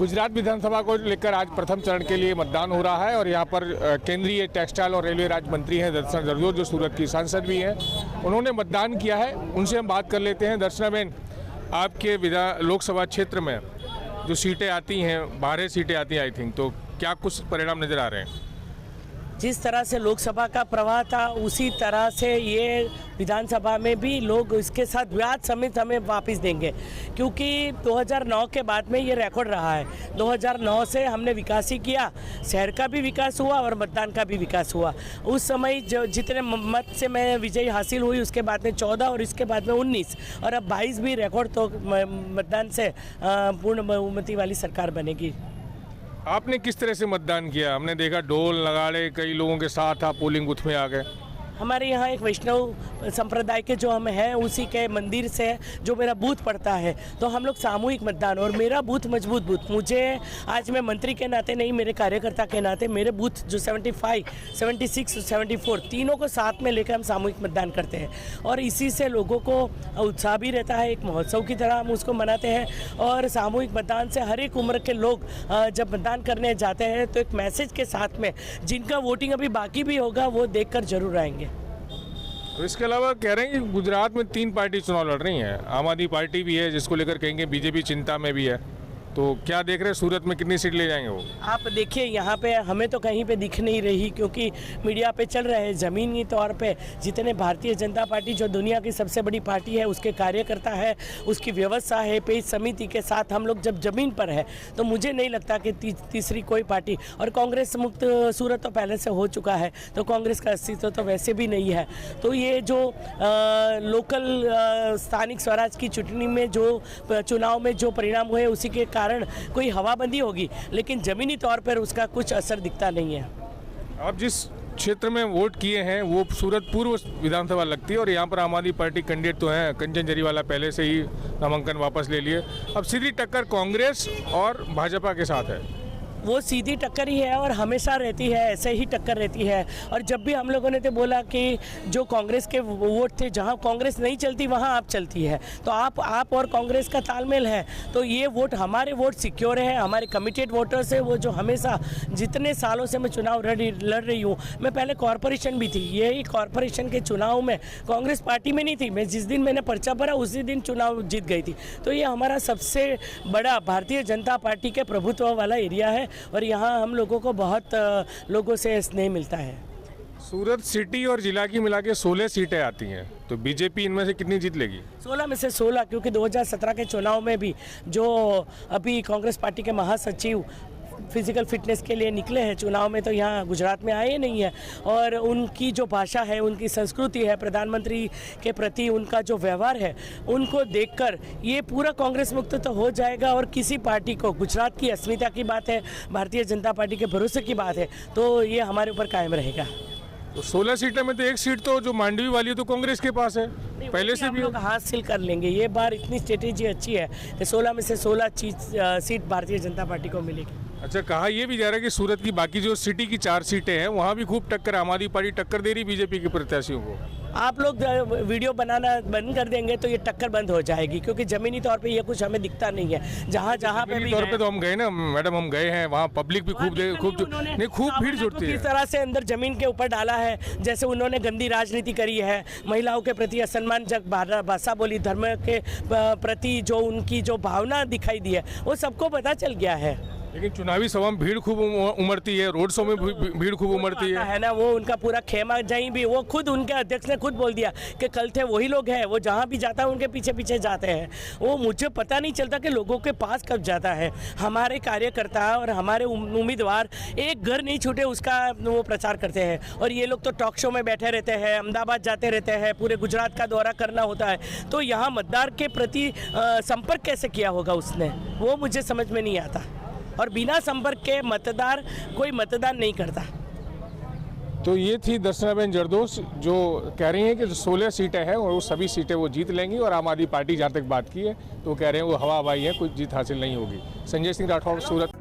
गुजरात विधानसभा को लेकर आज प्रथम चरण के लिए मतदान हो रहा है और यहाँ पर केंद्रीय टेक्सटाइल और रेलवे राज्य मंत्री हैं दर्शना जरदोश, जो सूरत की सांसद भी हैं, उन्होंने मतदान किया है। उनसे हम बात कर लेते हैं। दर्शना बहन, आपके लोकसभा क्षेत्र में जो सीटें आती हैं, 12 सीटें आती हैं आई थिंक, तो क्या कुछ परिणाम नज़र आ रहे हैं? जिस तरह से लोकसभा का प्रवाह था उसी तरह से ये विधानसभा में भी लोग इसके साथ ब्याज समेत हमें वापस देंगे, क्योंकि 2009 के बाद में ये रिकॉर्ड रहा है। 2009 से हमने विकास ही किया, शहर का भी विकास हुआ और मतदान का भी विकास हुआ। उस समय जो जितने मत से मैं विजयी हासिल हुई, उसके बाद में 14 और इसके बाद में 19 और अब 22 भी रिकॉर्ड, तो मतदान से पूर्ण बहुमति वाली सरकार बनेगी। आपने किस तरह से मतदान किया? हमने देखा ढोल नगाड़े कई लोगों के साथ आप पोलिंग बूथ में आ गए। हमारे यहाँ एक वैष्णव संप्रदाय के जो हम हैं उसी के मंदिर से जो मेरा बूथ पड़ता है, तो हम लोग सामूहिक मतदान, और मेरा बूथ मजबूत बूथ, मुझे आज मैं मंत्री के नाते नहीं, मेरे कार्यकर्ता के नाते मेरे बूथ जो 75, 76, 74 तीनों को साथ में लेकर हम सामूहिक मतदान करते हैं और इसी से लोगों को उत्साह भी रहता है। एक महोत्सव की तरह हम उसको मनाते हैं और सामूहिक मतदान से हर एक उम्र के लोग जब मतदान करने जाते हैं तो एक मैसेज के साथ में, जिनका वोटिंग अभी बाकी भी होगा वो देख कर जरूर आएंगे। तो इसके अलावा कह रहे हैं कि गुजरात में 3 पार्टी चुनाव लड़ रही हैं। आम आदमी पार्टी भी है, जिसको लेकर कहेंगे बीजेपी चिंता में भी है, तो क्या देख रहे हैं सूरत में कितनी सीट ले जाएंगे वो? आप देखिए, यहाँ पे हमें तो कहीं पे दिख नहीं रही, क्योंकि मीडिया पे चल रहे हैं। ज़मीनी तौर पे जितने भारतीय जनता पार्टी जो दुनिया की सबसे बड़ी पार्टी है, उसके कार्यकर्ता है, उसकी व्यवस्था है, पेज समिति के साथ हम लोग जब ज़मीन पर है, तो मुझे नहीं लगता कि तीसरी कोई पार्टी, और कांग्रेस मुक्त सूरत तो पहले से हो चुका है, तो कांग्रेस का अस्तित्व तो वैसे भी नहीं है। तो ये जो लोकल स्थानिक स्वराज की चुनाव में जो चुनाव में जो परिणाम हुए, उसी के कारण कोई हवाबंदी होगी, लेकिन जमीनी तौर पर उसका कुछ असर दिखता नहीं है। आप जिस क्षेत्र में वोट किए हैं वो सूरत पूर्व विधानसभा लगती है और यहाँ पर आम आदमी पार्टी कैंडिडेट तो हैं, कंचन जरीवाला पहले से ही नामांकन वापस ले लिए। अब सीधी टक्कर कांग्रेस और भाजपा के साथ है। वो सीधी टक्कर ही है और हमेशा रहती है, ऐसे ही टक्कर रहती है। और जब भी हम लोगों ने तो बोला कि जो कांग्रेस के वोट थे, जहां कांग्रेस नहीं चलती वहां आप चलती है, तो आप और कांग्रेस का तालमेल है, तो ये वोट हमारे वोट सिक्योर है, हमारे कमिटेड वोटर्स है, वो जो हमेशा जितने सालों से मैं चुनाव लड़ रही हूँ। मैं पहले कॉरपोरेशन भी थी, यही कॉरपोरेशन के चुनाव में कांग्रेस पार्टी में नहीं थी, मैं जिस दिन मैंने पर्चा भरा उसी दिन चुनाव जीत गई थी। तो ये हमारा सबसे बड़ा भारतीय जनता पार्टी के प्रभुत्व वाला एरिया है और यहाँ हम लोगों को बहुत लोगों से स्नेह मिलता है। सूरत सिटी और जिला की मिला के 16 सीटें आती हैं, तो बीजेपी इनमें से कितनी जीत लेगी? 16 में से 16, क्योंकि 2017 के चुनाव में भी जो अभी कांग्रेस पार्टी के महासचिव फिजिकल फिटनेस के लिए निकले हैं चुनाव में, तो यहाँ गुजरात में आए नहीं है, और उनकी जो भाषा है, उनकी संस्कृति है, प्रधानमंत्री के प्रति उनका जो व्यवहार है, उनको देखकर ये पूरा कांग्रेस मुक्त तो हो जाएगा। और किसी पार्टी को, गुजरात की अस्मिता की बात है, भारतीय जनता पार्टी के भरोसे की बात है, तो ये हमारे ऊपर कायम रहेगा। तो 16 सीटें में तो एक सीट तो जो मांडवी वाली है तो कांग्रेस के पास है, पहले से भी लोग हासिल कर लेंगे। ये बार इतनी स्ट्रेटेजी अच्छी है कि 16 में से 16 सीट भारतीय जनता पार्टी को मिलेगी। अच्छा, कहा यह भी जा रहा है कि सूरत की बाकी जो सिटी की 4 सीटें हैं वहाँ भी खूब टक्कर, आम आदमी पार्टी टक्कर दे रही बीजेपी के प्रत्याशियों को। आप लोग वीडियो बनाना बंद कर देंगे तो ये टक्कर बंद हो जाएगी, क्योंकि जमीनी तौर पे ये कुछ हमें दिखता नहीं है। जहाँ पे भी तौर पे तो हम गए ना मैडम, हम गए हैं, वहाँ पब्लिक भी खूब भीड़ जुटती है। किस तरह से अंदर जमीन के ऊपर डाला है, जैसे उन्होंने गंदी राजनीति करी है, महिलाओं के प्रति असम्मानजनक भाषा बोली, धर्म के प्रति जो उनकी जो भावना दिखाई दी है, वो सबको पता चल गया है। लेकिन चुनावी सभा में भीड़ खूब उमड़ती है, रोड शो में भीड़ खूब उमड़ती है ना, वो उनका पूरा खेमा जहीं भी, वो खुद उनके अध्यक्ष ने खुद बोल दिया कि कल थे वही लोग हैं, वो जहाँ भी जाता है उनके पीछे पीछे जाते हैं। वो मुझे पता नहीं चलता कि लोगों के पास कब जाता है। हमारे कार्यकर्ता और हमारे उम्मीदवार एक घर नहीं छूटे उसका वो प्रचार करते हैं, और ये लोग तो टॉक शो में बैठे रहते हैं, अहमदाबाद जाते रहते हैं, पूरे गुजरात का दौरा करना होता है। तो यहाँ मतदार के प्रति संपर्क कैसे किया होगा उसने, वो मुझे समझ में नहीं आता। और बिना संपर्क के मतदार कोई मतदान नहीं करता। तो ये थी दर्शनाबेन जरदोश, जो कह रही हैं कि 16 सीटें हैं और वो सभी सीटें वो जीत लेंगी, और आम आदमी पार्टी जहाँ तक बात की है तो कह रहे हैं वो हवा हवाई है, कुछ जीत हासिल नहीं होगी। संजय सिंह राठौर, सूरत।